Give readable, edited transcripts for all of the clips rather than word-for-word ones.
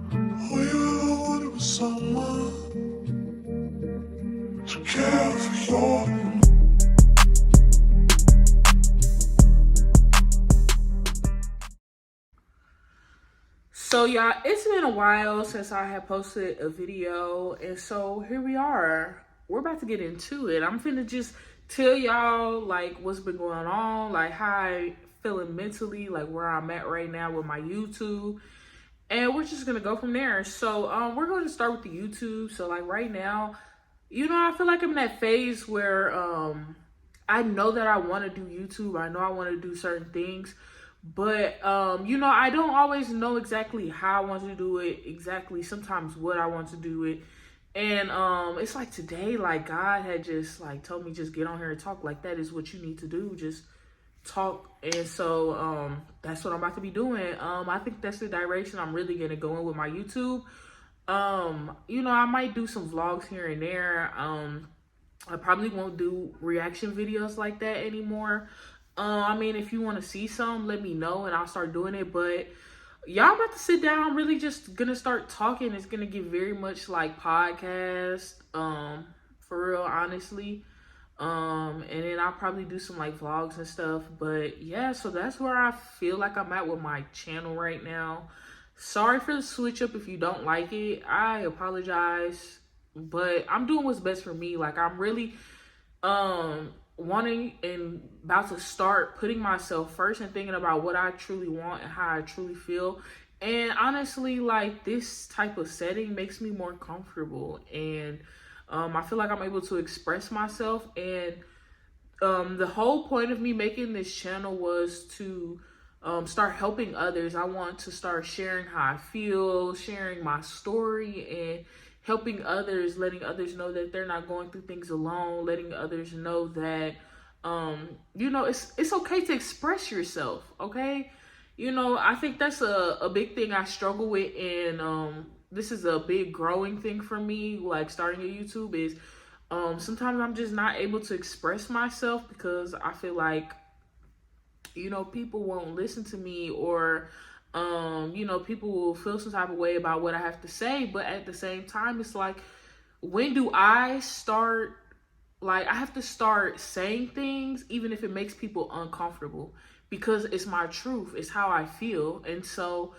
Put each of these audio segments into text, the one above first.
All you ever wanted was someone to care for your. So y'all, it's been a while since I have posted a video, and so here we are. We're about to get into it. I'm finna just tell y'all like what's been going on, like how I feeling mentally, like where I'm at right now with my YouTube. And we're just gonna go from there. So we're gonna start with the YouTube. So like right now, I feel like I'm in that phase where I know that I wanna do YouTube. I know I wanna do certain things. But I don't always know exactly how I want to do it, exactly sometimes what I want to do it. And it's like today, like God had just like told me just get on here and talk. Like that is what you need to do. Just talk. And so that's what I'm about to be doing. I think that's the direction I'm really gonna go in with my YouTube. I might do some vlogs here and there. I probably won't do reaction videos like that anymore. I mean, if you want to see some, let me know and I'll start doing it. But y'all about to sit down. I'm really just gonna start talking. It's gonna get very much like podcast, for real, honestly. And then I'll probably do some like vlogs and stuff. But yeah, so that's where I feel like I'm at with my channel right now. Sorry for the switch up if you don't like it. I apologize. But I'm doing what's best for me. Like I'm really wanting and about to start putting myself first and thinking about what I truly want and how I truly feel. And honestly, like this type of setting makes me more comfortable, and I feel like I'm able to express myself. And the whole point of me making this channel was to start helping others. I want to start sharing how I feel, sharing my story, and helping others, letting others know that they're not going through things alone, letting others know that it's okay to express yourself, okay? I think that's a big thing I struggle with, and this is a big growing thing for me, like starting a YouTube is sometimes I'm just not able to express myself because I feel like people won't listen to me, or people will feel some type of way about what I have to say. But at the same time, it's like, when do I start, like I have to start saying things even if it makes people uncomfortable, because it's my truth, it's how I feel. And so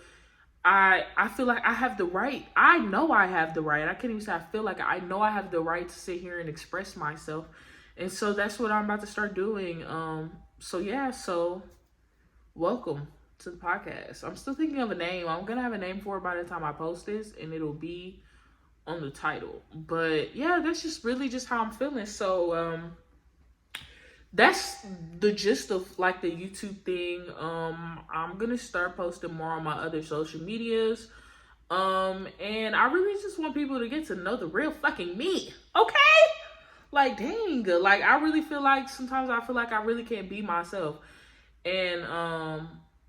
I feel like I have the right. I know I have the right. I can't even say I feel like, I know I have the right to sit here and express myself. And so that's what I'm about to start doing. So welcome to the podcast. I'm still thinking of a name. I'm gonna have a name for it by the time I post this, and it'll be on the title. But yeah, that's just really just how I'm feeling. So that's the gist of like the YouTube thing. I'm gonna start posting more on my other social medias. And I really just want people to get to know the real fucking me. Okay? Like dang, like I really feel like sometimes I feel like I really can't be myself. And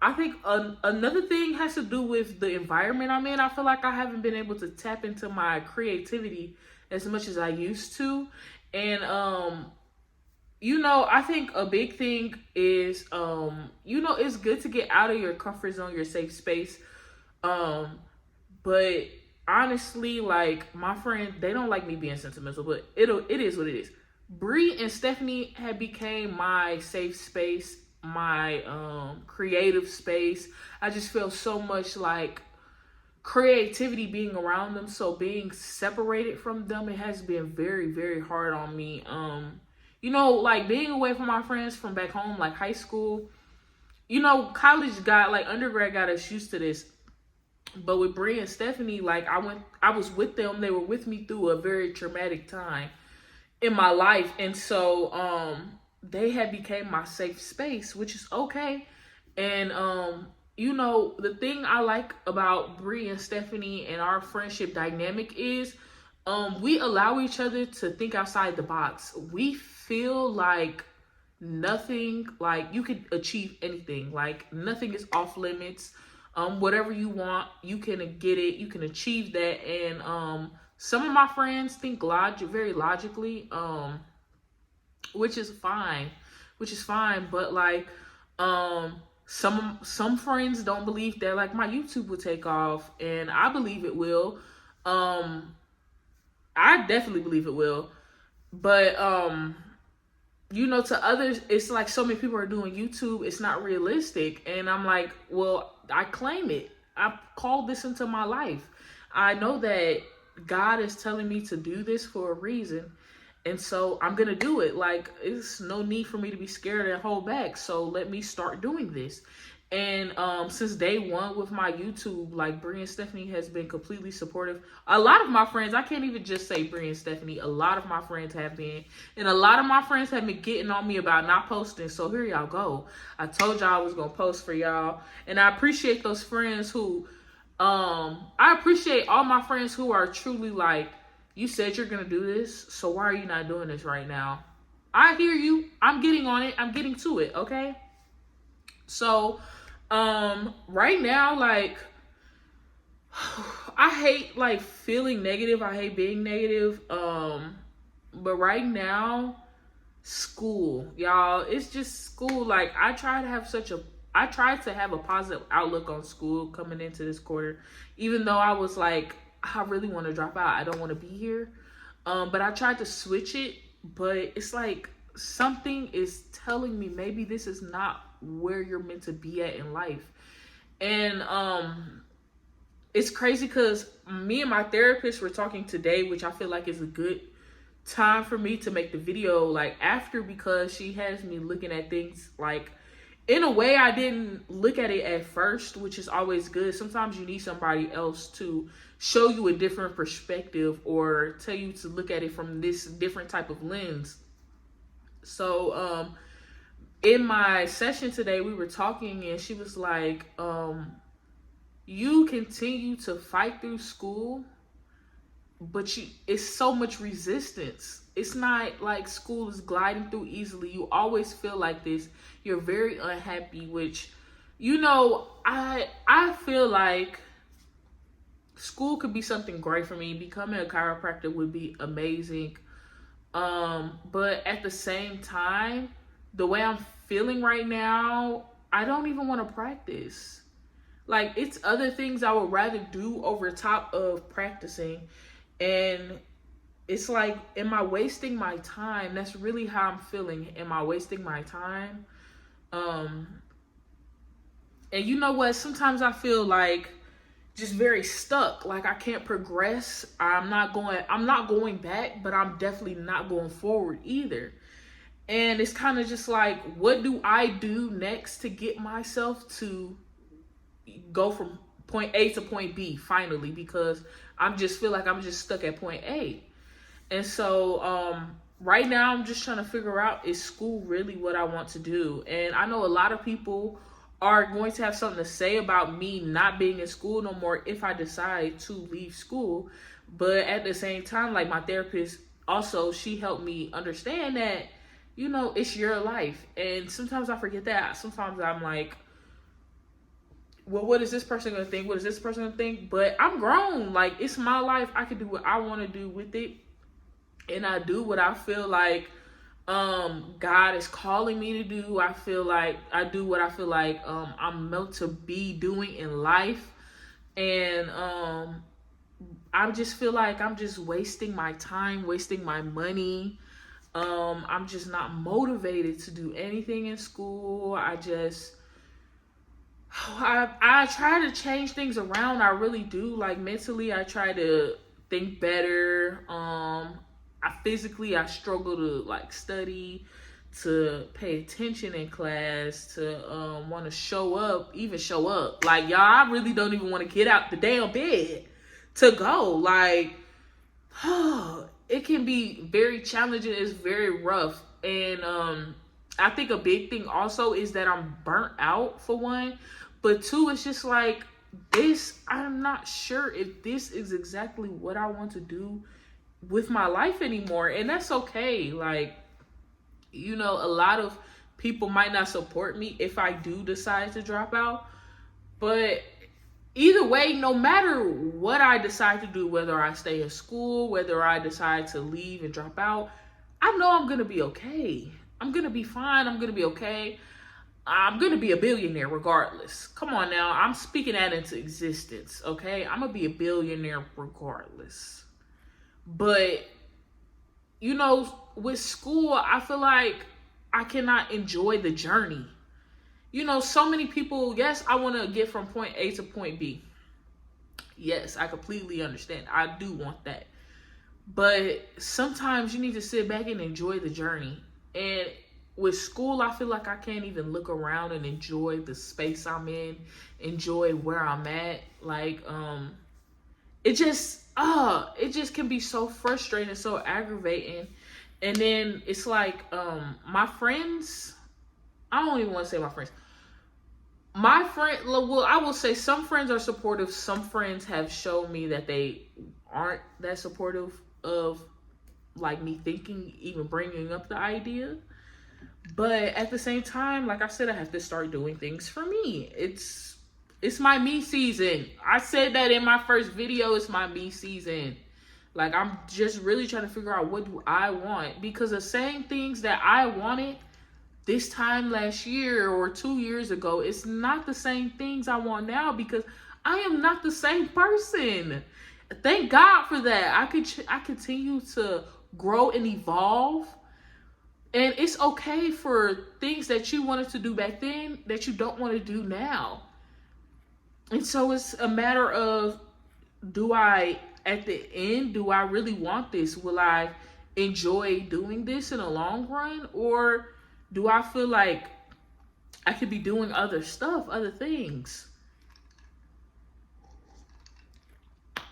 I think another thing has to do with the environment I'm in. I feel like I haven't been able to tap into my creativity as much as I used to. And I think a big thing is it's good to get out of your comfort zone, your safe space. But honestly, like my friend, they don't like me being sentimental, but it is what it is. Bree and Stephanie had became my safe space, my creative space. I just feel so much like creativity being around them. So being separated from them, it has been very, very hard on me. Like being away from my friends from back home, like high school, college got, like undergrad got us used to this. But with Brie and Stephanie, like I was with them. They were with me through a very traumatic time in my life. And so they had became my safe space, which is okay. And the thing I like about Brie and Stephanie and our friendship dynamic is we allow each other to think outside the box. We feel like nothing, like you could achieve anything, like nothing is off limits. Whatever you want, you can get it, you can achieve that. And some of my friends think very logically, which is fine, but like Some friends don't believe that like my YouTube will take off, and I believe it will. Um, I definitely believe it will. But to others, it's like so many people are doing YouTube, it's not realistic. And I'm like, well, I claim it. I called this into my life. I know that God is telling me to do this for a reason. And so I'm going to do it. Like, it's no need for me to be scared and hold back. So let me start doing this. And since day one with my YouTube, like Brie and Stephanie has been completely supportive. A lot of my friends, I can't even just say Brie and Stephanie, a lot of my friends have been. And a lot of my friends have been getting on me about not posting. So here y'all go. I told y'all I was going to post for y'all. And I appreciate those friends who, I appreciate all my friends who are truly like, you said you're going to do this, so why are you not doing this right now? I hear you. I'm getting on it. I'm getting to it, okay? So, right now, like, I hate, like, feeling negative. I hate being negative. But right now, school, y'all, it's just school. Like, I tried to have a positive outlook on school coming into this quarter, even though I was like, I really want to drop out. I don't want to be here. But I tried to switch it, but it's like something is telling me maybe this is not where you're meant to be at in life. And it's crazy because me and my therapist were talking today, which I feel like is a good time for me to make the video like after, because she has me looking at things like in a way I didn't look at it at first, which is always good. Sometimes you need somebody else to show you a different perspective or tell you to look at it from this different type of lens. So in my session today, we were talking and she was like, you continue to fight through school, but it's so much resistance. It's not like school is gliding through easily. You always feel like this. You're very unhappy, which, I feel like school could be something great for me. Becoming a chiropractor would be amazing. But at the same time, the way I'm feeling right now, I don't even want to practice. Like, it's other things I would rather do over top of practicing. And it's like, am I wasting my time? That's really how I'm feeling. Am I wasting my time? And you know what? Sometimes I feel like just very stuck. Like I can't progress. I'm not going back, but I'm definitely not going forward either. And it's kind of just like, what do I do next to get myself to go from point A to point B finally? Because I'm just feel like I'm just stuck at point A. And so right now I'm just trying to figure out, is school really what I want to do? And I know a lot of people are going to have something to say about me not being in school no more if I decide to leave school. But at the same time, like my therapist also, she helped me understand that, it's your life. And sometimes I forget that. Sometimes I'm like, well, what is this person going to think? What is this person going to think? But I'm grown. Like, it's my life. I can do what I want to do with it. And I do what I feel like God is calling me to do. I feel like I do what I feel like I'm meant to be doing in life. And I just feel like I'm just wasting my time, wasting my money. I'm just not motivated to do anything in school. I try to change things around. I really do. Like mentally, I try to think better. I struggle to like study, to pay attention in class, to want to show up. Like, y'all, I really don't even want to get out the damn bed to go. Like, it can be very challenging. It's very rough. And I think a big thing also is that I'm burnt out, for one. But two, it's just like I'm not sure if this is exactly what I want to do with my life anymore. And that's okay. Like, a lot of people might not support me if I do decide to drop out. But either way, no matter what I decide to do, whether I stay in school, whether I decide to leave and drop out, I know I'm going to be okay. I'm going to be fine. I'm going to be okay. I'm going to be a billionaire regardless. Come on now. I'm speaking that into existence, okay? I'm going to be a billionaire regardless. But, you know, with school, I feel like I cannot enjoy the journey. You know, so many people, yes, I want to get from point A to point B. Yes, I completely understand. I do want that. But sometimes you need to sit back and enjoy the journey. And with school, I feel like I can't even look around and enjoy the space I'm in, enjoy where I'm at. Like, it just can be so frustrating, so aggravating. And then it's like, my friends, I don't even want to say my friends. My friend, well, I will say some friends are supportive. Some friends have shown me that they aren't that supportive of like me thinking, even bringing up the idea. But at the same time, like I said, I have to start doing things for me. It's my me season. I said that in my first video. It's my me season. Like, I'm just really trying to figure out what do I want, because the same things that I wanted this time last year or 2 years ago, it's not the same things I want now, because I am not the same person. Thank God for that. I continue to grow and evolve. And it's okay for things that you wanted to do back then that you don't want to do now. And so it's a matter of, at the end, do I really want this? Will I enjoy doing this in the long run? Or do I feel like I could be doing other stuff, other things?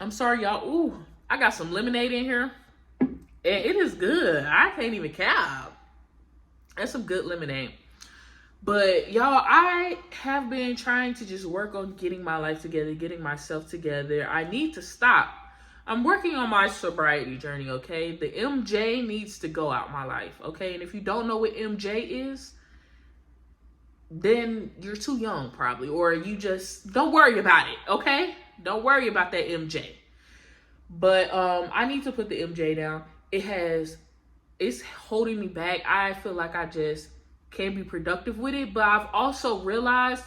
I'm sorry, y'all. Ooh, I got some lemonade in here. And it is good. I can't even cap. That's some good lemonade. But y'all, I have been trying to just work on getting my life together, getting myself together. I need to stop. I'm working on my sobriety journey, okay? The MJ needs to go out my life, okay? And if you don't know what MJ is, then you're too young probably, or you just don't worry about it, okay? Don't worry about that MJ. But I need to put the MJ down. It's holding me back. I feel like I just can't be productive with it, but I've also realized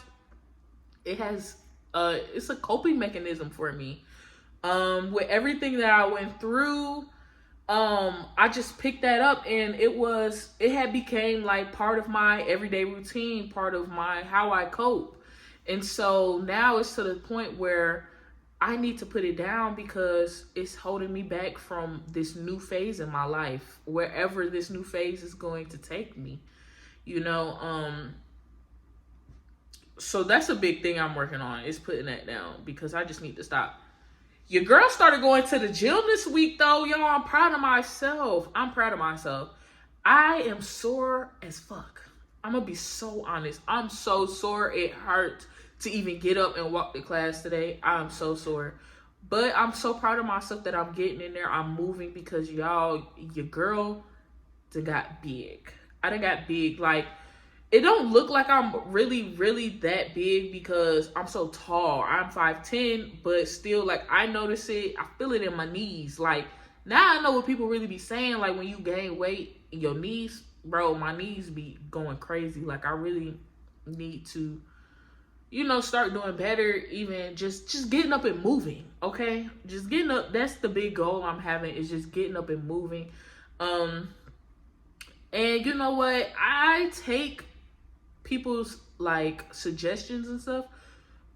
it's a coping mechanism for me. With everything that I went through, I just picked that up, and it had became like part of my everyday routine, part of how I cope. And so now it's to the point where I need to put it down, because it's holding me back from this new phase in my life, wherever this new phase is going to take me, you know. So that's a big thing I'm working on, is putting that down, because I just need to stop. Your girl started going to the gym this week, though, y'all. I'm proud of myself. I am sore as fuck. I'm gonna be so honest. I'm so sore. It hurt to even get up and walk to class today. I'm so sore. But I'm so proud of myself that I'm getting in there. I'm moving, because y'all, your girl done got big. I done got big. Like, it don't look like I'm really, really that big, because I'm so tall. I'm 5'10", but still, like, I notice it. I feel it in my knees. Like, now I know what people really be saying. Like, when you gain weight in your knees, bro, my knees be going crazy. Like, I really need to, you know, start doing better. Even just getting up and moving, okay? Just getting up. That's the big goal I'm having, is just getting up and moving. And you know what? I take people's like suggestions and stuff,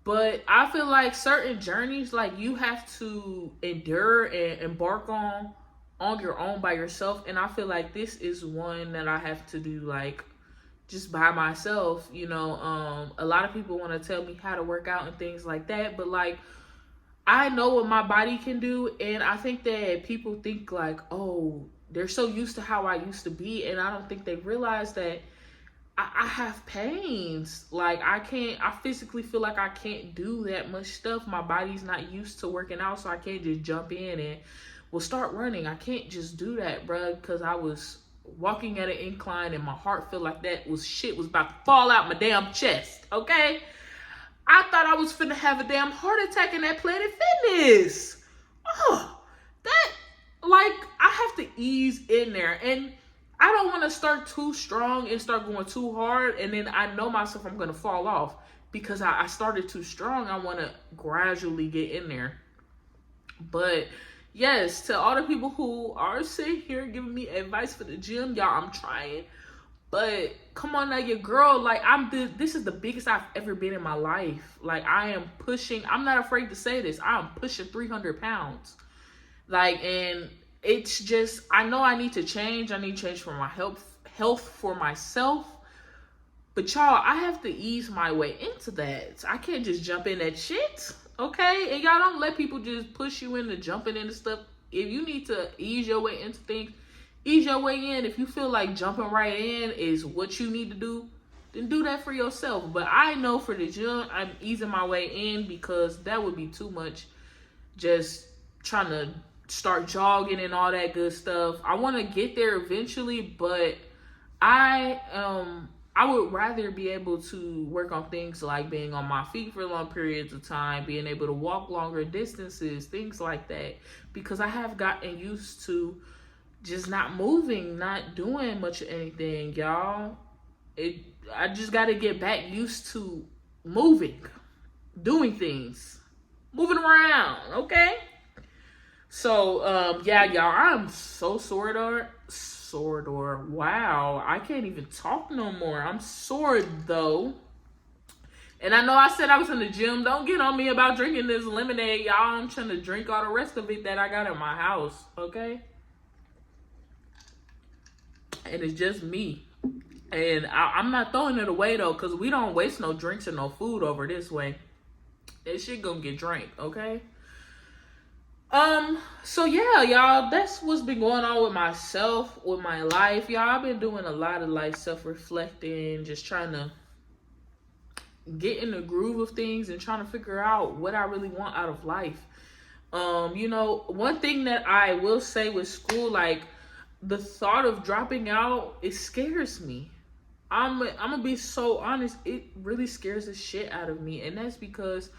but I feel like certain journeys, like, you have to endure and embark on your own by yourself. And I feel like this is one that I have to do, like, just by myself, you know. A lot of people want to tell me how to work out and things like that, but like, I know what my body can do. And I think that people think like, oh, they're so used to how I used to be, and I don't think they realize that I have pains. Like, I physically feel like I can't do that much stuff. My body's not used to working out, so I can't just jump in and, well, start running. I can't just do that, bro, because I was walking at an incline and my heart felt like shit was about to fall out my damn chest, okay? I thought I was finna have a damn heart attack in that Planet Fitness. Oh, that, like, I have to ease in there. And I don't want to start too strong and start going too hard, and then I know myself I'm gonna fall off because I started too strong. I want to gradually get in there. But yes, to all the people who are sitting here giving me advice for the gym, y'all, I'm trying. But come on now, your girl, like this is the biggest I've ever been in my life. Like I am pushing, I'm not afraid to say this, I'm pushing 300 pounds. Like, and it's just, I know I need to change. I need to change for my health for myself. But y'all, I have to ease my way into that. I can't just jump in that shit. Okay? And y'all don't let people just push you into jumping into stuff. If you need to ease your way into things, ease your way in. If you feel like jumping right in is what you need to do, then do that for yourself. But I know for the gym, I'm easing my way in because that would be too much just trying to start jogging and all that good stuff. I want to get there eventually, but I would rather be able to work on things like being on my feet for long periods of time, being able to walk longer distances, things like that, because I have gotten used to just not moving, not doing much of anything, y'all. I just got to get back used to moving, doing things, moving around, okay? So, yeah, y'all, I'm so sore. Wow, I can't even talk no more. I'm sore, though. And I know I said I was in the gym. Don't get on me about drinking this lemonade, y'all. I'm trying to drink all the rest of it that I got in my house, okay? And it's just me. And I'm not throwing it away, though, because we don't waste no drinks or no food over this way. That shit gonna get drank, okay? So yeah, y'all, that's what's been going on with myself, with my life. Y'all, I've been doing a lot of like self-reflecting, just trying to get in the groove of things and trying to figure out what I really want out of life. You know, one thing that I will say with school, like the thought of dropping out, it scares me. I'm gonna be so honest, it really scares the shit out of me. And that's because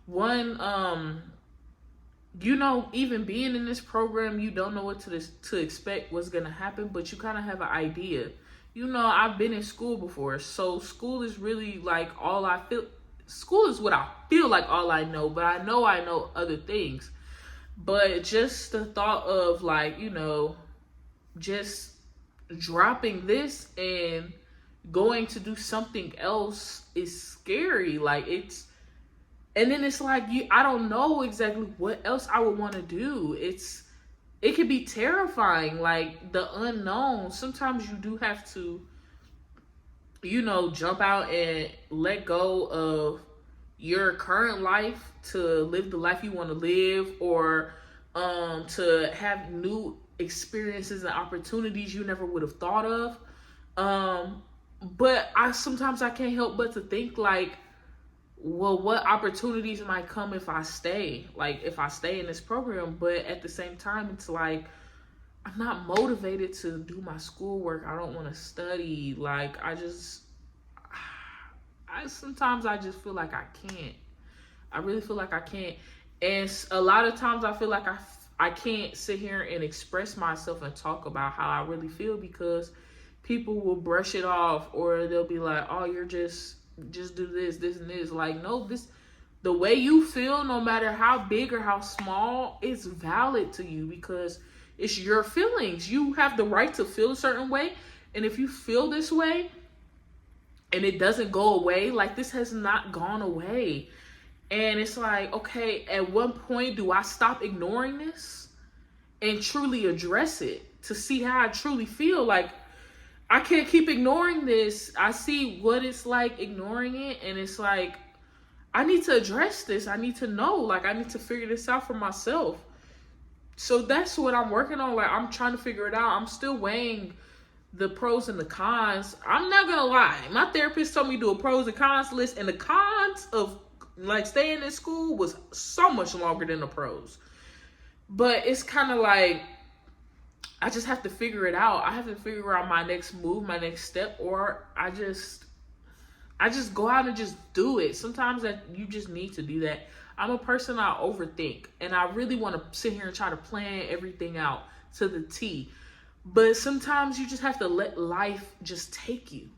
one, you know, even being in this program, you don't know what to expect, what's gonna happen, but you kind of have an idea. You know, I've been in school before, so school is really like all I feel. School is what I feel like all I know, but I know other things. But just the thought of like, you know, just dropping this and going to do something else is scary. Like and then it's like I don't know exactly what else I would want to do. It can be terrifying, like the unknown. Sometimes you do have to, you know, jump out and let go of your current life to live the life you want to live, or to have new experiences and opportunities you never would have thought of. But sometimes I can't help but to think like, well, what opportunities might come if I stay? Like, if I stay in this program, but at the same time, it's like, I'm not motivated to do my schoolwork. I don't want to study. Like, sometimes I just feel like I can't. I really feel like I can't. And a lot of times I feel like I can't sit here and express myself and talk about how I really feel because people will brush it off, or they'll be like, oh, you're just do this and this. Like, no, the way you feel, no matter how big or how small, it's valid to you because it's your feelings. You have the right to feel a certain way. And if you feel this way and it doesn't go away, like this has not gone away. And it's like, okay, at what point do I stop ignoring this and truly address it to see how I truly feel? Like, I can't keep ignoring this. I see what it's like ignoring it, and it's like, I need to address this. I need to know. Like, I need to figure this out for myself. So that's what I'm working on. Like, I'm trying to figure it out. I'm still weighing the pros and the cons. I'm not gonna lie. My therapist told me to do a pros and cons list, and the cons of like staying in school was so much longer than the pros. But it's kind of like, I just have to figure it out. I have to figure out my next move, my next step, or I just go out and just do it. Sometimes that you just need to do that. I'm a person, I overthink, and I really want to sit here and try to plan everything out to the T. But sometimes you just have to let life just take you.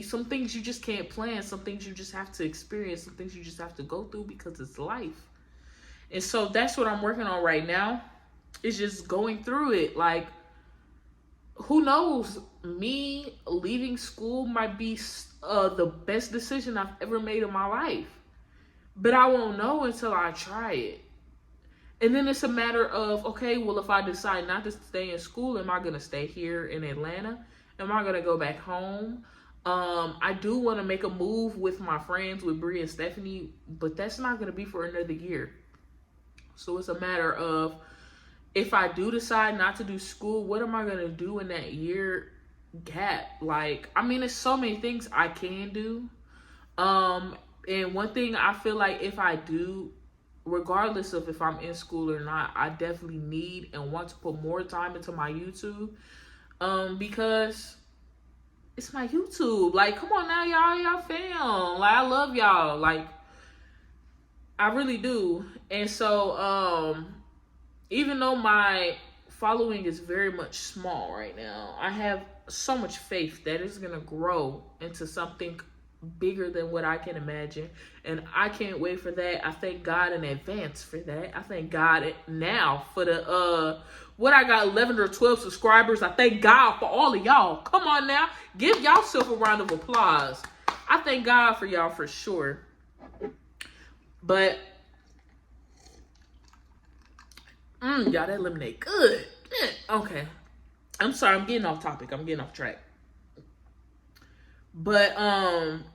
Some things you just can't plan. Some things you just have to experience. Some things you just have to go through because it's life. And so that's what I'm working on right now. It's just going through it. Like, who knows? Me leaving school might be the best decision I've ever made in my life. But I won't know until I try it. And then it's a matter of, okay, well, if I decide not to stay in school, am I going to stay here in Atlanta? Am I going to go back home? I do want to make a move with my friends, with Brie and Stephanie, but that's not going to be for another year. So it's a matter of, if I do decide not to do school, what am I going to do in that year gap? Like, I mean, there's so many things I can do. And one thing I feel like if I do, regardless of if I'm in school or not, I definitely need and want to put more time into my YouTube. Because it's my YouTube. Like, come on now, y'all fam. Like, I love y'all. Like, I really do. And so, even though my following is very much small right now, I have so much faith that it's going to grow into something bigger than what I can imagine. And I can't wait for that. I thank God in advance for that. I thank God now for the what I got 11 or 12 subscribers. I thank God for all of y'all. Come on now. Give yourself a round of applause. I thank God for y'all for sure. But y'all, that lemonade good. Okay. I'm sorry, I'm getting off topic. I'm getting off track. But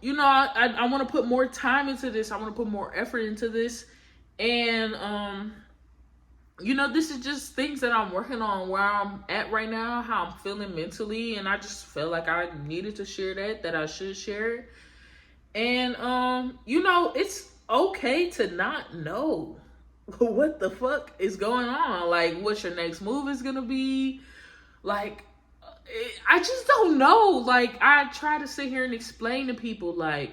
you know, I want to put more time into this. I want to put more effort into this. And you know, this is just things that I'm working on, where I'm at right now, how I'm feeling mentally, and I just felt like I needed to share that I should share it. And you know, it's okay to not know what the fuck is going on. Like, what your next move is gonna be. Like, I just don't know. Like, I try to sit here and explain to people, like,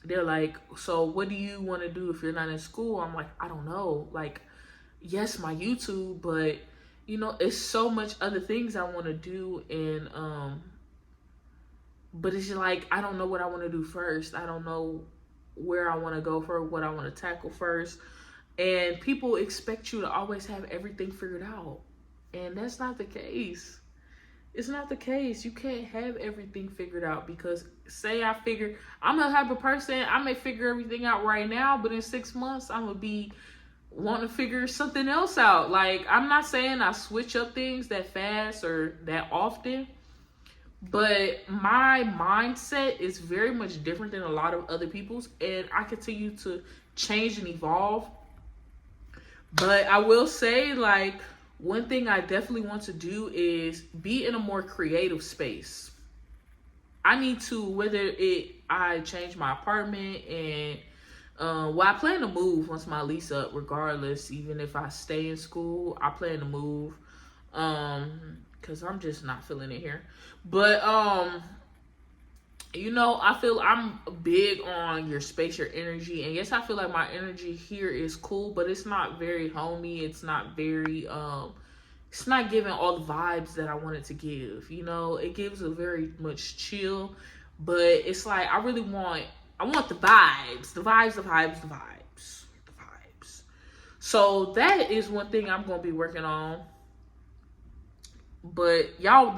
they're like, so what do you want to do if you're not in school? I'm like, I don't know. Like, yes, my YouTube, but you know, it's so much other things I want to do. And but it's just like, I don't know what I want to do first. I don't know where I want to go first, what I want to tackle first. And people expect you to always have everything figured out. And that's not the case. It's not the case. You can't have everything figured out, because say I'm the type of person, I may figure everything out right now, but in 6 months, I'm going to be wanting to figure something else out. Like, I'm not saying I switch up things that fast or that often, but my mindset is very much different than a lot of other people's, and I continue to change and evolve. But I will say, like, one thing I definitely want to do is be in a more creative space. I need to, I change my apartment, and well, I plan to move once my lease up, regardless. Even if I stay in school, I plan to move, because I'm just not feeling it here. But you know, I feel I'm big on your space, your energy. And yes, I feel like my energy here is cool, but it's not very homey. It's not very, it's not giving all the vibes that I want it to give. You know, it gives a very much chill, but it's like, I want the vibes, the vibes. So that is one thing I'm going to be working on. But y'all,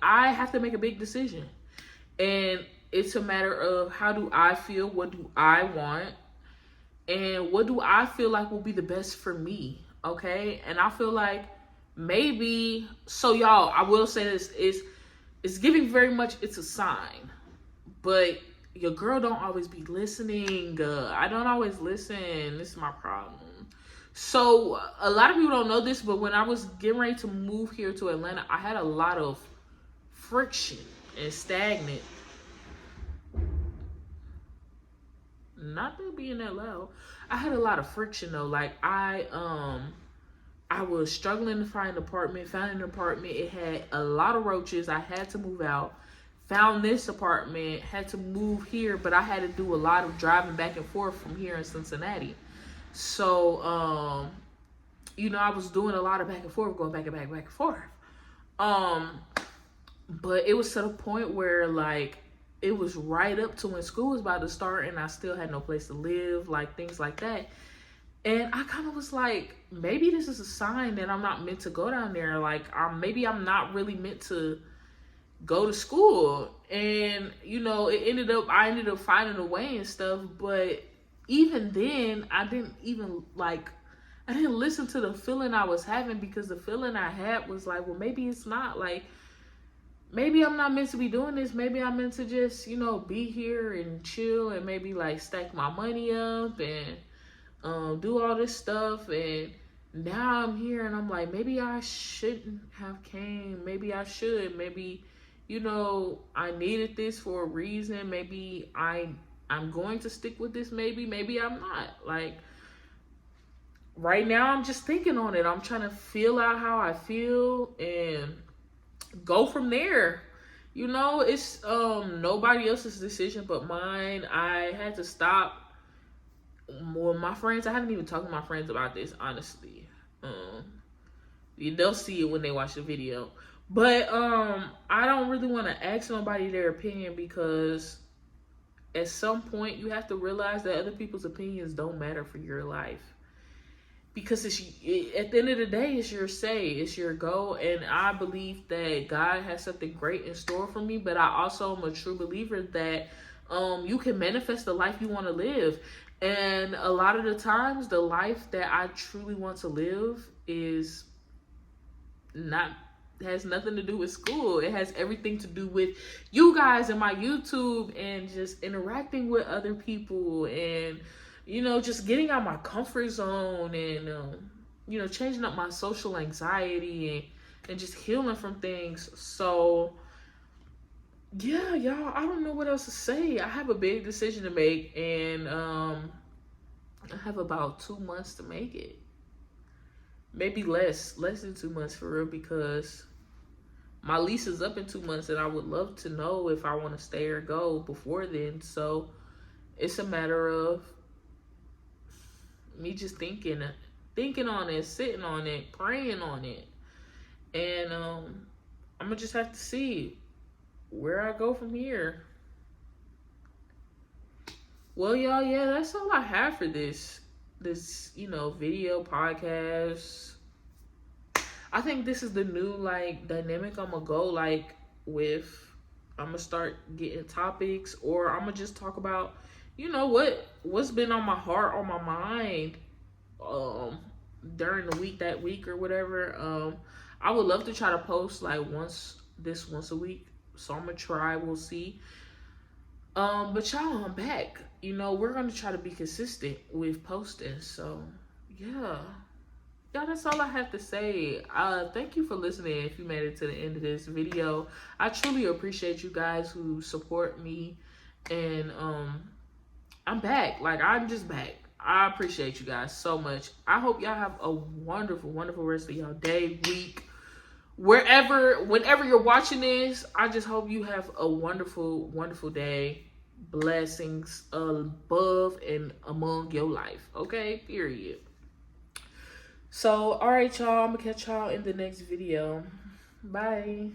I have to make a big decision. And it's a matter of, how do I feel? What do I want? And what do I feel like will be the best for me? Okay. And I feel like maybe, so y'all, I will say this, it's giving very much, it's a sign. But your girl don't always be listening. I don't always listen. This is my problem. So a lot of people don't know this, but when I was getting ready to move here to Atlanta, I had a lot of friction and stagnant. Not to being that loud. I had a lot of friction though. Like, I was struggling to find an apartment, found an apartment. It had a lot of roaches. I had to move out. Found this apartment, had to move here, but I had to do a lot of driving back and forth from here in Cincinnati. So, you know, I was doing a lot of back and forth, going back and forth. But it was to the point where like it was right up to when school was about to start and I still had no place to live, like things like that. And I kind of was like, maybe this is a sign that I'm not meant to go down there. Like, maybe I'm not really meant to go to school. And, you know, I ended up finding a way and stuff. But even then, I didn't listen to the feeling I was having, because the feeling I had was like, well, maybe it's not. Like, maybe I'm not meant to be doing this. Maybe I'm meant to just, you know, be here and chill and maybe like stack my money up and do all this stuff. And now I'm here and I'm like, maybe I shouldn't have came. Maybe I should. Maybe, you know, I needed this for a reason. Maybe I'm going to stick with this. Maybe I'm not. Like, right now I'm just thinking on it. I'm trying to feel out how I feel and go from there. You know, it's nobody else's decision but mine. I had to stop. Well, my friends, I haven't even talked to my friends about this, honestly. They'll see it when they watch the video. But I don't really want to ask nobody their opinion, because at some point you have to realize that other people's opinions don't matter for your life. Because at the end of the day, it's your say, it's your goal. And I believe that God has something great in store for me. But I also am a true believer that you can manifest the life you want to live. And a lot of the times, the life that I truly want to live has nothing to do with school. It has everything to do with you guys and my YouTube and just interacting with other people and, you know, just getting out my comfort zone and, you know, changing up my social anxiety and just healing from things. So, yeah, y'all, I don't know what else to say. I have a big decision to make, and I have about 2 months to make it. Maybe less than 2 months for real, because my lease is up in 2 months and I would love to know if I want to stay or go before then. So it's a matter of me just thinking on it, sitting on it, praying on it. And I'm gonna just have to see where I go from here. Well, y'all, yeah, that's all I have for this, you know, video podcast. I think this is the new, like, dynamic I'm gonna go, like, with. I'm gonna start getting topics, or I'm gonna just talk about, you know, what's been on my heart, on my mind, during the week, that week or whatever. I would love to try to post like once a week. So I'm gonna try, we'll see. But y'all, I'm back. You know, we're gonna try to be consistent with posting. So yeah. Yeah, that's all I have to say. Thank you for listening if you made it to the end of this video. I truly appreciate you guys who support me. And I'm back. Like, I'm just back. I appreciate you guys so much. I hope y'all have a wonderful, wonderful rest of y'all day, week, whenever you're watching this. I just hope you have a wonderful, wonderful day. Blessings above and among your life. Okay? Period. So, all right, y'all. I'm gonna catch y'all in the next video. Bye.